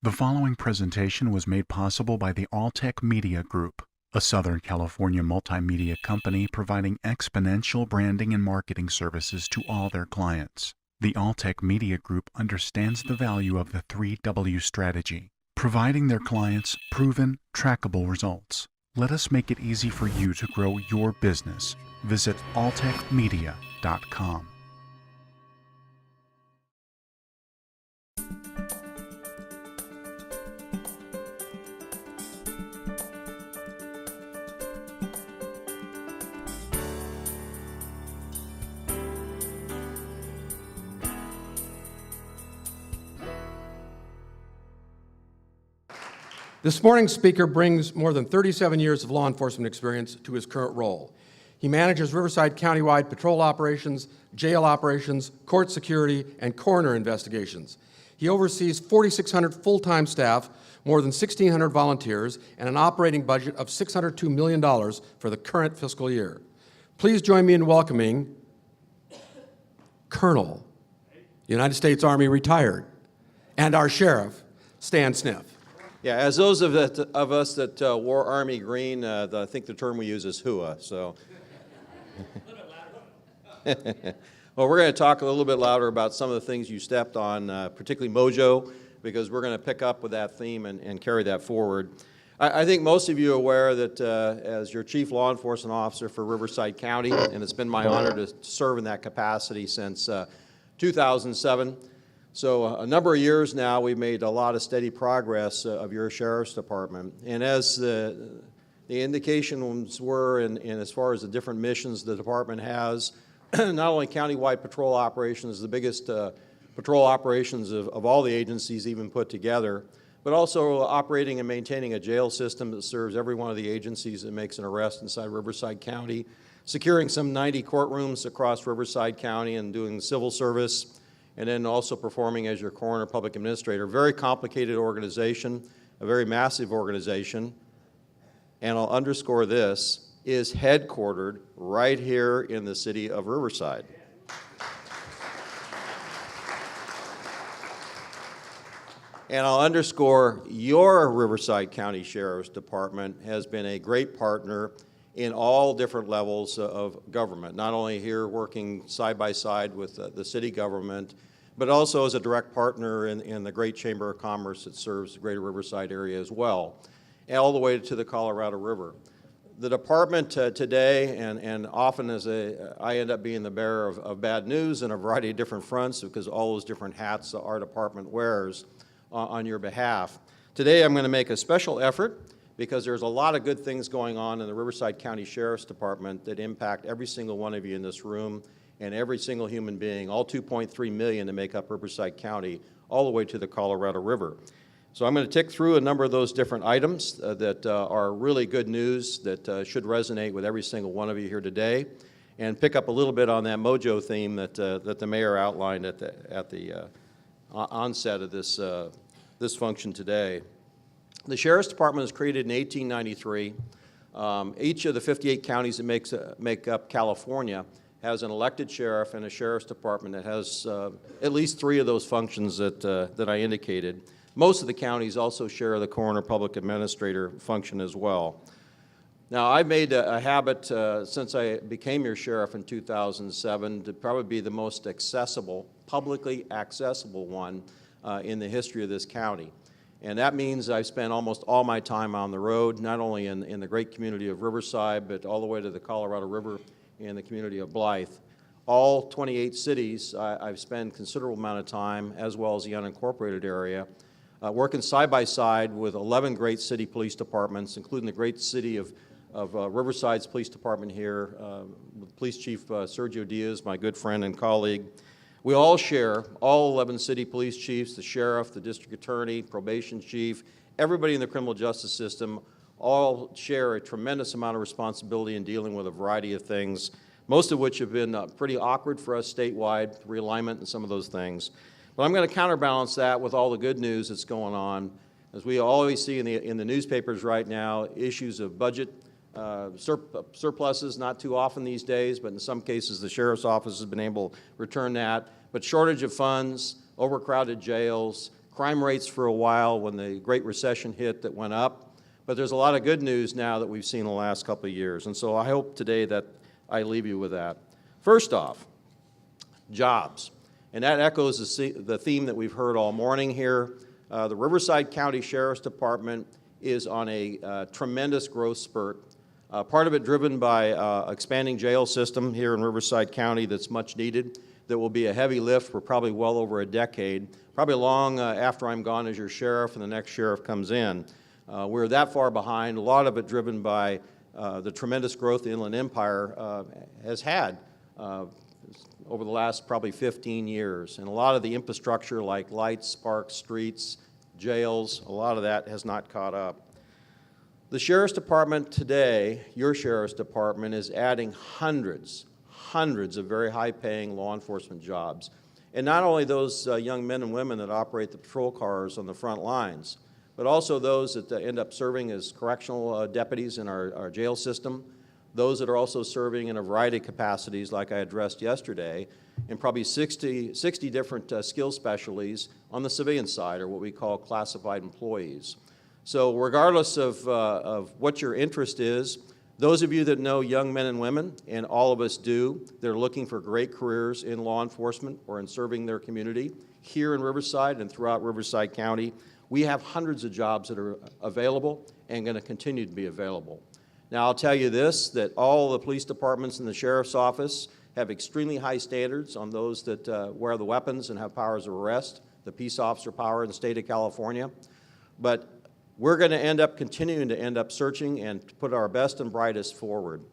The following presentation was made possible by the Alltech Media Group, a Southern California multimedia company providing exponential branding and marketing services to all their clients. The Alltech Media Group understands the value of the 3W strategy, providing their clients proven, trackable results. Let us make it easy for you to grow your business. Visit alltechmedia.com. This morning's speaker brings more than 37 years of law enforcement experience to his current role. He manages Riverside County-wide patrol operations, jail operations, court security, and coroner investigations. He oversees 4,600 full-time staff, more than 1,600 volunteers, and an operating budget of $602 million for the current fiscal year. Please join me in welcoming Colonel, United States Army retired, and our Sheriff, Stan Sniff. Yeah, as those of us that wore Army green, I think the term we use is HUA, so. Well, we're going to talk a little bit louder about some of the things you stepped on, particularly Mojo, because we're going to pick up with that theme and carry that forward. I think most of you are aware that as your Chief Law Enforcement Officer for Riverside County, and it's been my honor to serve in that capacity since 2007. So a number of years now, we've made a lot of steady progress of your Sheriff's Department. And as the indications were, and as far as the different missions the department has, not only countywide patrol operations, the biggest patrol operations of all the agencies even put together, but also operating and maintaining a jail system that serves every one of the agencies that makes an arrest inside Riverside County, securing some 90 courtrooms across Riverside County and doing civil service, and then also performing as your coroner public administrator. Very complicated organization, a very massive organization, and I'll underscore this, is headquartered right here in the city of Riverside. And I'll underscore your Riverside County Sheriff's Department has been a great partner in all different levels of government, not only here working side by side with the city government, but also as a direct partner in the great Chamber of Commerce that serves the greater Riverside area as well, and all the way to the Colorado River. The department today, and often I end up being the bearer of bad news in a variety of different fronts because all those different hats our department wears on your behalf. Today I'm going to make a special effort because there's a lot of good things going on in the Riverside County Sheriff's Department that impact every single one of you in this room and every single human being, all 2.3 million to make up Riverside County, all the way to the Colorado River. So I'm going to tick through a number of those different items that are really good news that should resonate with every single one of you here today, and pick up a little bit on that Mojo theme that the mayor outlined at the onset of this function today. The Sheriff's Department was created in 1893. Each of the 58 counties that make up California has an elected sheriff and a sheriff's department that has at least 3 of those functions that I indicated. Most of the counties also share the coroner public administrator function as well. Now, I've made a habit since I became your sheriff in 2007 to probably be the most accessible, publicly accessible one in the history of this county. And that means I've spent almost all my time on the road, not only in the great community of Riverside, but all the way to the Colorado River in the community of Blythe. All 28 cities, I've spent a considerable amount of time, as well as the unincorporated area, working side by side with 11 great city police departments, including the great city of Riverside's police department here, with Police Chief Sergio Diaz, my good friend and colleague. We all share, all 11 city police chiefs, the sheriff, the district attorney, probation chief, everybody in the criminal justice system, all share a tremendous amount of responsibility in dealing with a variety of things, most of which have been pretty awkward for us statewide, realignment and some of those things. But I'm going to counterbalance that with all the good news that's going on. As we always see in the newspapers right now, issues of budget surpluses, not too often these days, but in some cases the sheriff's office has been able to return that. But shortage of funds, overcrowded jails, crime rates for a while when the Great Recession hit that went up, but there's a lot of good news now that we've seen in the last couple of years. And so I hope today that I leave you with that. First off, jobs. And that echoes the theme that we've heard all morning here. The Riverside County Sheriff's Department is on a tremendous growth spurt. Part of it driven by expanding jail system here in Riverside County that's much needed. That will be a heavy lift for probably well over a decade, probably long after I'm gone as your sheriff and the next sheriff comes in. We're that far behind, a lot of it driven by the tremendous growth the Inland Empire has had over the last probably 15 years. And a lot of the infrastructure like lights, parks, streets, jails, a lot of that has not caught up. The Sheriff's Department today, your Sheriff's Department, is adding hundreds of very high-paying law enforcement jobs. And not only those young men and women that operate the patrol cars on the front lines, but also those that end up serving as correctional deputies in our jail system, those that are also serving in a variety of capacities like I addressed yesterday, and probably 60 different skill specialties on the civilian side, or what we call classified employees. So regardless of what your interest is, those of you that know young men and women, and all of us do, they're looking for great careers in law enforcement or in serving their community here in Riverside and throughout Riverside County, we have hundreds of jobs that are available and going to continue to be available. Now I'll tell you this, that all the police departments and the sheriff's office have extremely high standards on those that wear the weapons and have powers of arrest, the peace officer power in the state of California. But we're going to continuing to end up searching and put our best and brightest forward.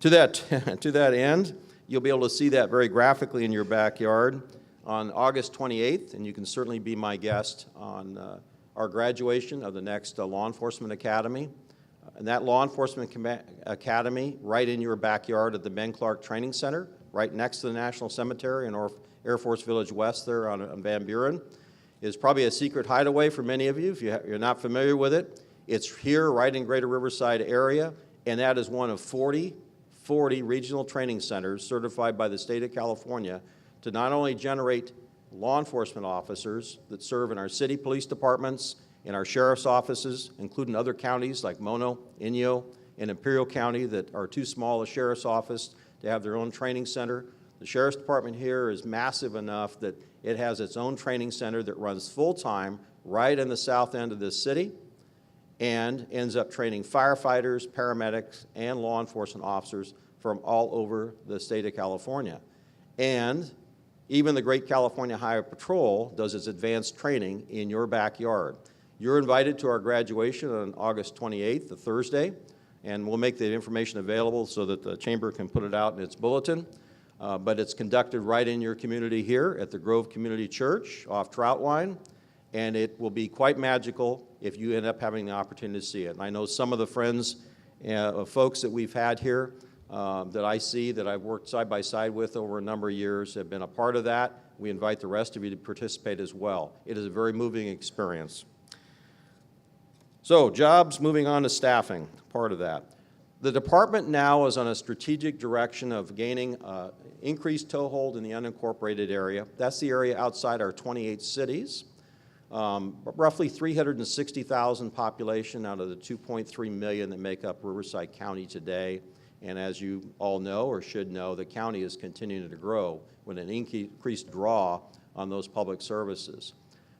To that end, you'll be able to see that very graphically in your backyard on August 28th, and you can certainly be my guest on our graduation of the next Law Enforcement Academy. And that Law Enforcement Academy right in your backyard at the Ben Clark Training Center, right next to the National Cemetery in Air Force Village West there on Van Buren, is probably a secret hideaway for many of you if you're not familiar with it. It's here right in Greater Riverside area, and that is one of 40 regional training centers certified by the state of California to not only generate law enforcement officers that serve in our city police departments, in our sheriff's offices, including other counties like Mono, Inyo, and Imperial County that are too small a sheriff's office to have their own training center. The Sheriff's Department here is massive enough that it has its own training center that runs full-time right in the south end of this city and ends up training firefighters, paramedics, and law enforcement officers from all over the state of California. And even the Great California Highway Patrol does its advanced training in your backyard. You're invited to our graduation on August 28th, a Thursday, and we'll make the information available so that the Chamber can put it out in its bulletin. But it's conducted right in your community here at the Grove Community Church off Troutline, and it will be quite magical if you end up having the opportunity to see it. And I know some of the friends, folks that we've had here that I see, that I've worked side by side with over a number of years, have been a part of that. We invite the rest of you to participate as well. It is a very moving experience. So jobs, moving on to staffing, part of that. The department now is on a strategic direction of gaining increased toehold in the unincorporated area. That's the area outside our 28 cities. Roughly 360,000 population out of the 2.3 million that make up Riverside County today. And as you all know or should know, the county is continuing to grow with an increased draw on those public services.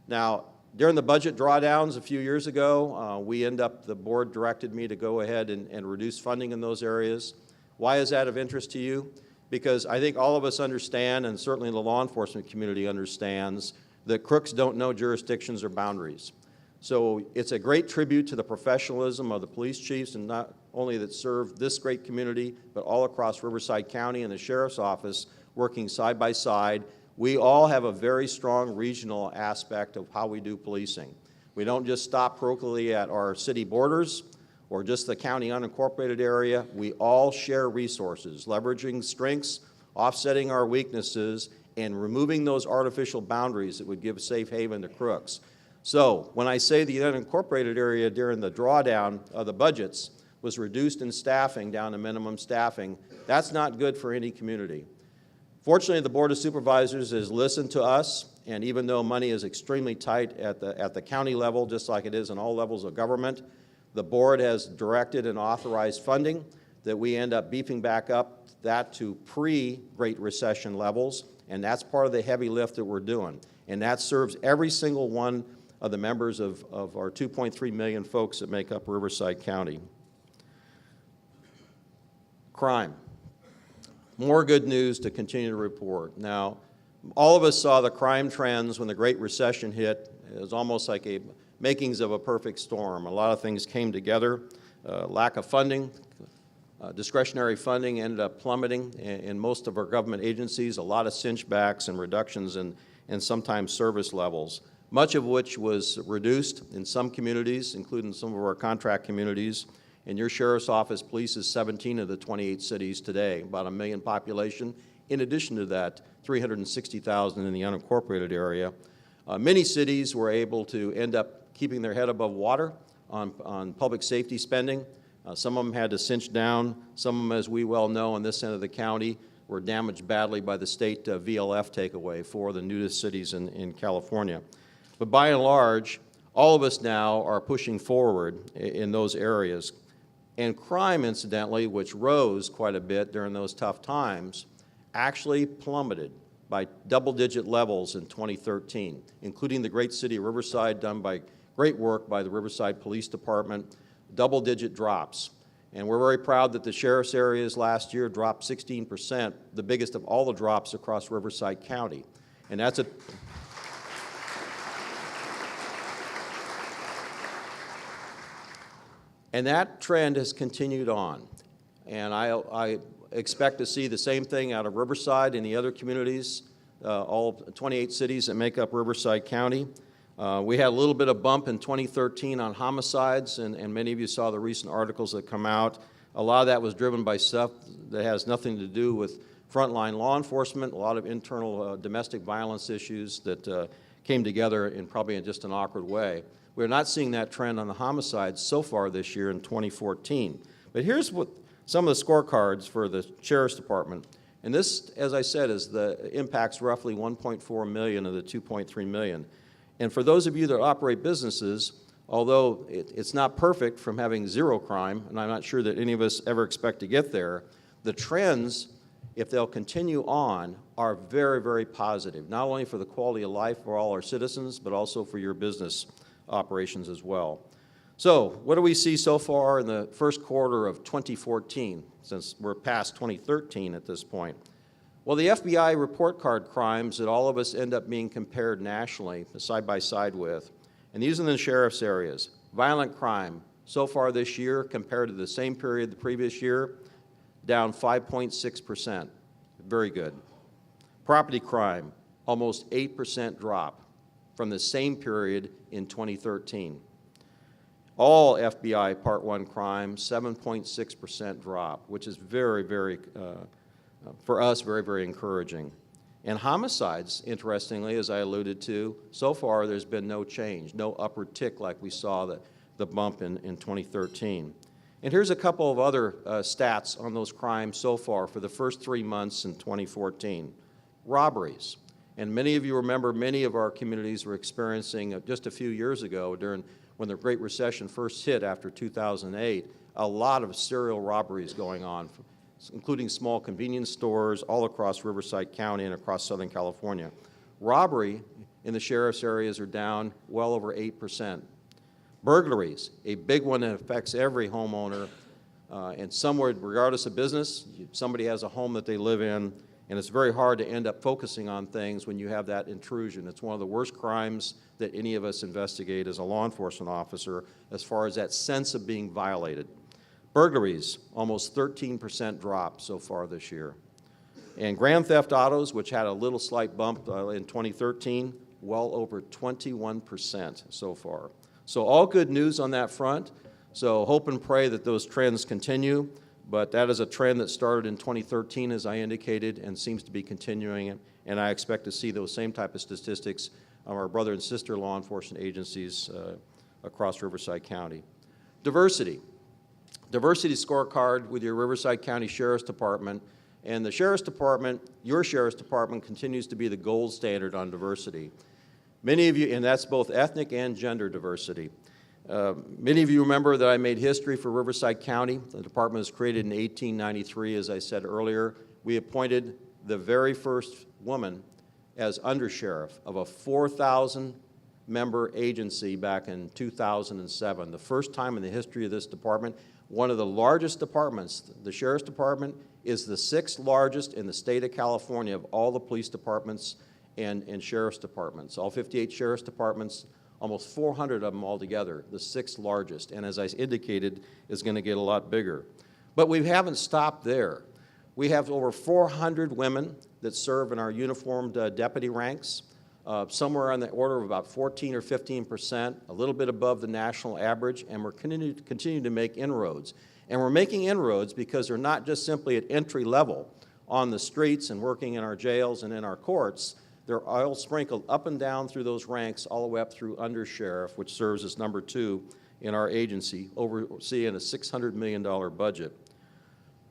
Now, during the budget drawdowns a few years ago, the board directed me to go ahead and reduce funding in those areas. Why is that of interest to you? Because I think all of us understand, and certainly the law enforcement community understands, that crooks don't know jurisdictions or boundaries. So it's a great tribute to the professionalism of the police chiefs, and not only that serve this great community, but all across Riverside County and the Sheriff's Office working side by side. We all have a very strong regional aspect of how we do policing. We don't just stop locally at our city borders or just the county unincorporated area. We all share resources, leveraging strengths, offsetting our weaknesses, and removing those artificial boundaries that would give safe haven to crooks. So when I say the unincorporated area during the drawdown of the budgets was reduced in staffing down to minimum staffing, that's not good for any community. Fortunately, the Board of Supervisors has listened to us, and even though money is extremely tight at the county level, just like it is in all levels of government, the board has directed and authorized funding that we end up beefing back up that to pre-Great Recession levels, and that's part of the heavy lift that we're doing. And that serves every single one of the members of our 2.3 million folks that make up Riverside County. Crime. More good news to continue to report. Now, all of us saw the crime trends when the Great Recession hit. It was almost like a makings of a perfect storm. A lot of things came together. Lack of funding, discretionary funding ended up plummeting in most of our government agencies, a lot of cinchbacks and reductions in sometimes service levels, much of which was reduced in some communities, including some of our contract communities. And your sheriff's office polices 17 of the 28 cities today, about 1 million population. In addition to that, 360,000 in the unincorporated area. Many cities were able to end up keeping their head above water on public safety spending. Some of them had to cinch down. Some of them, as we well know, on this end of the county, were damaged badly by the state VLF takeaway for the newest cities in California. But by and large, all of us now are pushing forward in those areas. And crime, incidentally, which rose quite a bit during those tough times, actually plummeted by double-digit levels in 2013, including the great city of Riverside, done by great work by the Riverside Police Department, double-digit drops. And we're very proud that the sheriff's areas last year dropped 16%, the biggest of all the drops across Riverside County. And that's a And that trend has continued on. And I expect to see the same thing out of Riverside and the other communities, all 28 cities that make up Riverside County. We had a little bit of bump in 2013 on homicides, and many of you saw the recent articles that come out. A lot of that was driven by stuff that has nothing to do with frontline law enforcement, a lot of internal domestic violence issues that came together in probably in just an awkward way. We're not seeing that trend on the homicides so far this year in 2014. But here's what some of the scorecards for the Sheriff's Department. And this, as I said, is the impacts roughly 1.4 million of the 2.3 million. And for those of you that operate businesses, although it's not perfect from having zero crime, and I'm not sure that any of us ever expect to get there, the trends, if they'll continue on, are very, very positive, not only for the quality of life for all our citizens, but also for your business operations as well. So what do we see so far in the first quarter of 2014, since we're past 2013 at this point? Well, the FBI report card crimes that all of us end up being compared nationally, side by side with, and these are in the sheriff's areas. Violent crime, so far this year, compared to the same period the previous year, down 5.6%, very good. Property crime, almost 8% drop from the same period in 2013. All FBI Part 1 crime, 7.6% drop, which is very, very, for us, very, very encouraging. And homicides, interestingly, as I alluded to, so far there's been no change, no upward tick like we saw the bump in 2013. And here's a couple of other stats on those crimes so far for the first 3 months in 2014. Robberies. And many of you remember many of our communities were experiencing just a few years ago when the Great Recession first hit after 2008, a lot of serial robberies going on, including small convenience stores all across Riverside County and across Southern California. Robbery in the sheriff's areas are down well over 8%. Burglaries, a big one that affects every homeowner, and somewhere, regardless of business, somebody has a home that they live in, and it's very hard to end up focusing on things when you have that intrusion. It's one of the worst crimes that any of us investigate as a law enforcement officer as far as that sense of being violated. Burglaries, almost 13% drop so far this year. And grand theft autos, which had a little slight bump in 2013, well over 21% so far. So all good news on that front. So hope and pray that those trends continue. But that is a trend that started in 2013, as I indicated, and seems to be continuing. And I expect to see those same type of statistics of our brother and sister law enforcement agencies across Riverside County. Diversity. Diversity scorecard with your Riverside County Sheriff's Department And the Sheriff's Department, your Sheriff's Department, continues to be the gold standard on diversity. Many of you, and that's both ethnic and gender diversity. Many of you remember that I made history for Riverside County. The department was created in 1893, as I said earlier. We appointed the very first woman as undersheriff of a 4,000-member agency back in 2007. The first time in the history of this department. One of the largest departments, the Sheriff's Department, is the 6th largest in the state of California of all the police departments and sheriff's departments. All 58 sheriff's departments, almost 400 of them altogether, the 6th largest, and as I indicated, is going to get a lot bigger. But we haven't stopped there. We have over 400 women that serve in our uniformed deputy ranks, somewhere on the order of about 14 or 15%, a little bit above the national average, and we're continuing to make inroads. And we're making inroads because they're not just simply at entry level on the streets and working in our jails and in our courts. They're all sprinkled up and down through those ranks, all the way up through undersheriff, which serves as number 2 in our agency, overseeing a $600 million budget.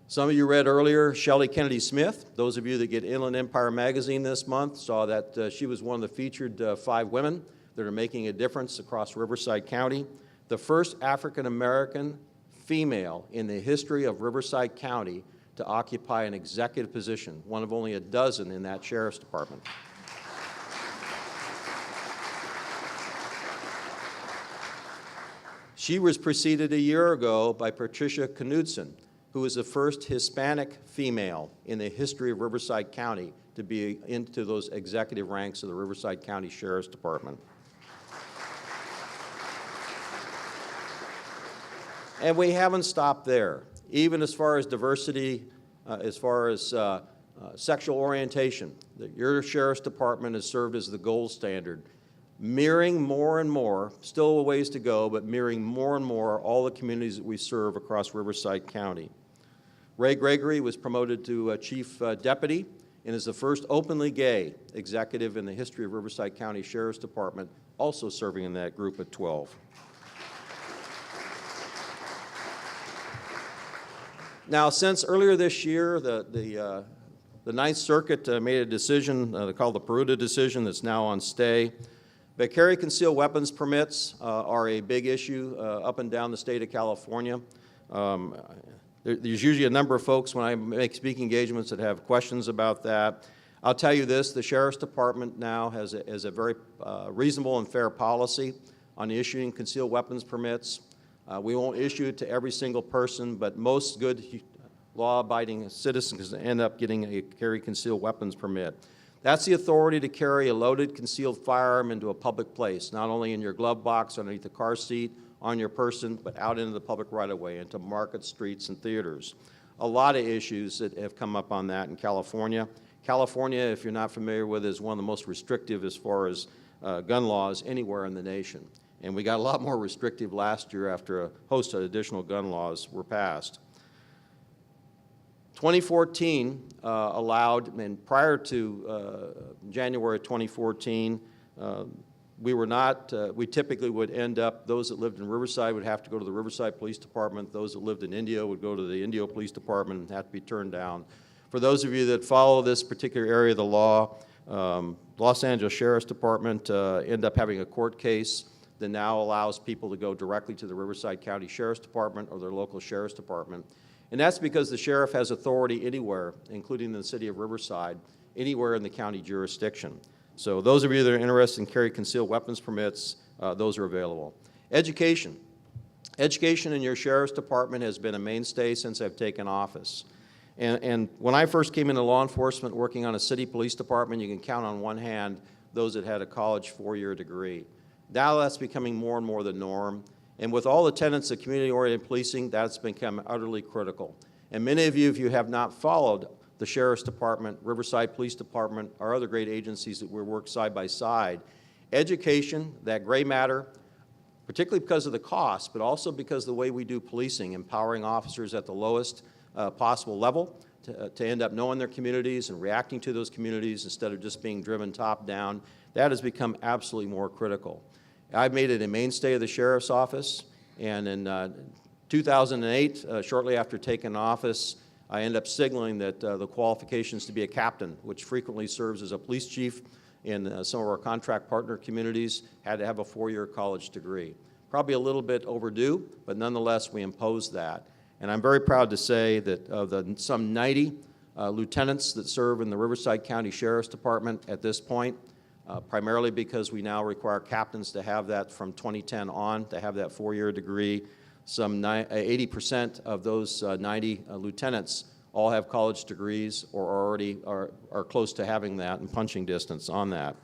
Some of you read earlier Shelley Kennedy Smith. Those of you that get Inland Empire magazine this month saw that she was one of the featured 5 women that are making a difference across Riverside County. The first African-American female in the history of Riverside County to occupy an executive position, one of only a dozen in that Sheriff's Department. She was preceded a year ago by Patricia Knudsen, who is the first Hispanic female in the history of Riverside County to be into those executive ranks of the Riverside County Sheriff's Department. And we haven't stopped there. Even as far as diversity, as far as sexual orientation, your Sheriff's Department has served as the gold standard, mirroring more and more, still a ways to go, but mirroring more and more all the communities that we serve across Riverside County. Ray Gregory was promoted to Chief Deputy and is the first openly gay executive in the history of Riverside County Sheriff's Department, also serving in that group of 12. Now, since earlier this year, the Ninth Circuit made a decision called the Peruta decision that's now on stay. But carry concealed weapons permits are a big issue up and down the state of California. There's usually a number of folks when I make speaking engagements that have questions about that. I'll tell you this, the Sheriff's Department now has a very reasonable and fair policy on issuing concealed weapons permits. We won't issue it to every single person, but most good law-abiding citizens end up getting a carry concealed weapons permit. That's the authority to carry a loaded concealed firearm into a public place, not only in your glove box, underneath the car seat, on your person, but out into the public right-of-way, into markets, streets, and theaters. A lot of issues that have come up on that in California. California, if you're not familiar with it, is one of the most restrictive as far as gun laws anywhere in the nation. And we got a lot more restrictive last year after a host of additional gun laws were passed. 2014 allowed, and prior to January 2014, we typically would end up, those that lived in Riverside would have to go to the Riverside Police Department. Those that lived in Indio would go to the Indio Police Department and have to be turned down. For those of you that follow this particular area of the law, Los Angeles Sheriff's Department end up having a court case that now allows people to go directly to the Riverside County Sheriff's Department or their local Sheriff's Department. And that's because the sheriff has authority anywhere, including the city of Riverside, anywhere in the county jurisdiction. So those of you that are interested in carry concealed weapons permits, those are available. Education. Education in your Sheriff's Department has been a mainstay since I've taken office. And when I first came into law enforcement working on a city police department, you can count on one hand those that had a college 4-year degree. Now that's becoming more and more the norm. And with all the tenets of community-oriented policing, that's become utterly critical. And many of you, if you have not followed the Sheriff's Department, Riverside Police Department, our other great agencies that we work side by side, education, that gray matter, particularly because of the cost, but also because of the way we do policing, empowering officers at the lowest possible level to end up knowing their communities and reacting to those communities instead of just being driven top down, that has become absolutely more critical. I've made it a mainstay of the Sheriff's Office, and in 2008, shortly after taking office, I end up signaling that the qualifications to be a captain, which frequently serves as a police chief in some of our contract partner communities, had to have a 4-year college degree. Probably a little bit overdue, but nonetheless we imposed that. And I'm very proud to say that of the some 90 lieutenants that serve in the Riverside County Sheriff's Department at this point, primarily because we now require captains to have that from 2010 on, to have that 4-year degree. Some 80% of those 90 lieutenants all have college degrees or already are close to having that and punching distance on that.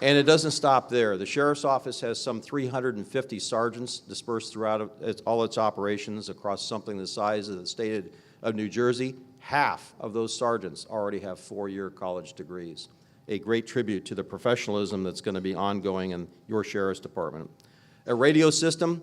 And it doesn't stop there. The Sheriff's Office has some 350 sergeants dispersed throughout all its operations across something the size of the state of New Jersey. Half of those sergeants already have 4-year college degrees. A great tribute to the professionalism that's going to be ongoing in your Sheriff's Department. A radio system,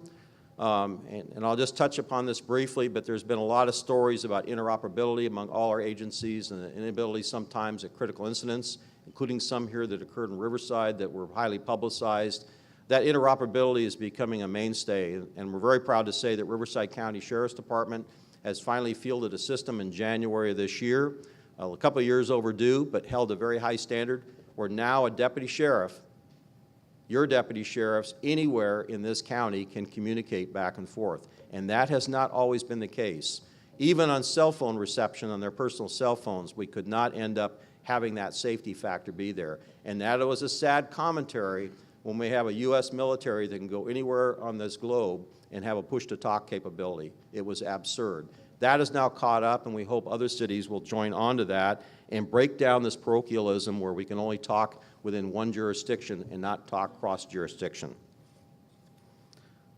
and I'll just touch upon this briefly, but there's been a lot of stories about interoperability among all our agencies and the inability sometimes at critical incidents, including some here that occurred in Riverside that were highly publicized. That interoperability is becoming a mainstay, and we're very proud to say that Riverside County Sheriff's Department has finally fielded a system in January of this year, a couple of years overdue, but held a very high standard, where now a deputy sheriff, your deputy sheriffs anywhere in this county can communicate back and forth. And that has not always been the case. Even on cell phone reception on their personal cell phones, we could not end up having that safety factor be there. And that was a sad commentary when we have a U.S. military that can go anywhere on this globe and have a push-to-talk capability. It was absurd. That is now caught up, and we hope other cities will join on to that and break down this parochialism where we can only talk within one jurisdiction and not talk cross-jurisdiction.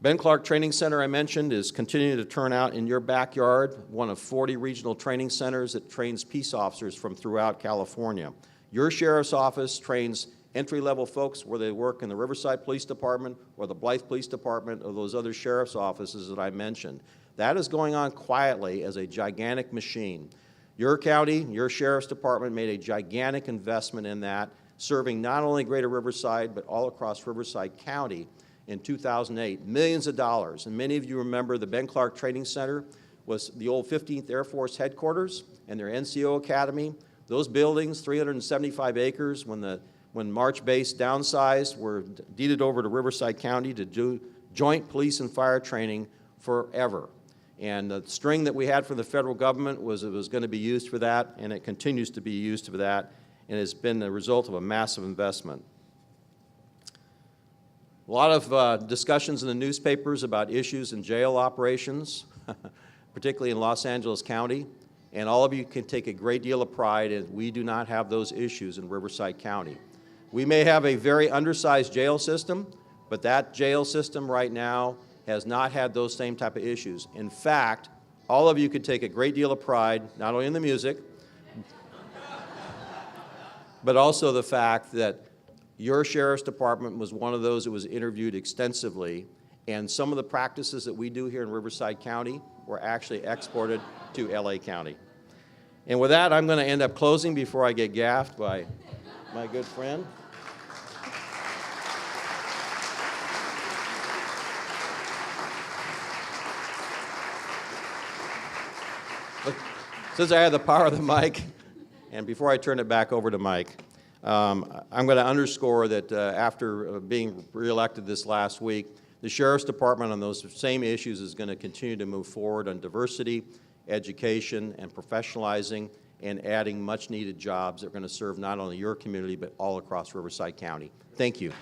Ben Clark Training Center, I mentioned, is continuing to turn out in your backyard, one of 40 regional training centers that trains peace officers from throughout California. Your sheriff's office trains entry-level folks where they work in the Riverside Police Department or the Blythe Police Department or those other sheriff's offices that I mentioned. That is going on quietly as a gigantic machine. Your county, your sheriff's department made a gigantic investment in that, serving not only Greater Riverside, but all across Riverside County in 2008, millions of dollars. And many of you remember the Ben Clark Training Center was the old 15th Air Force headquarters and their NCO Academy. Those buildings, 375 acres, when March Base downsized, were deeded over to Riverside County to do joint police and fire training forever. And the string that we had from the federal government was it was going to be used for that, and it continues to be used for that, and it's been the result of a massive investment. A lot of discussions in the newspapers about issues in jail operations, particularly in Los Angeles County, and all of you can take a great deal of pride in we do not have those issues in Riverside County. We may have a very undersized jail system, but that jail system right now has not had those same type of issues. In fact, all of you could take a great deal of pride, not only in the music, but also the fact that your sheriff's department was one of those that was interviewed extensively, and some of the practices that we do here in Riverside County were actually exported to LA County. And with that, I'm going to end up closing before I get gaffed by my good friend. Since I have the power of the mic, and before I turn it back over to Mike, I'm going to underscore that after being reelected this last week, the Sheriff's Department on those same issues is going to continue to move forward on diversity, education, and professionalizing, and adding much-needed jobs that are going to serve not only your community, but all across Riverside County. Thank you.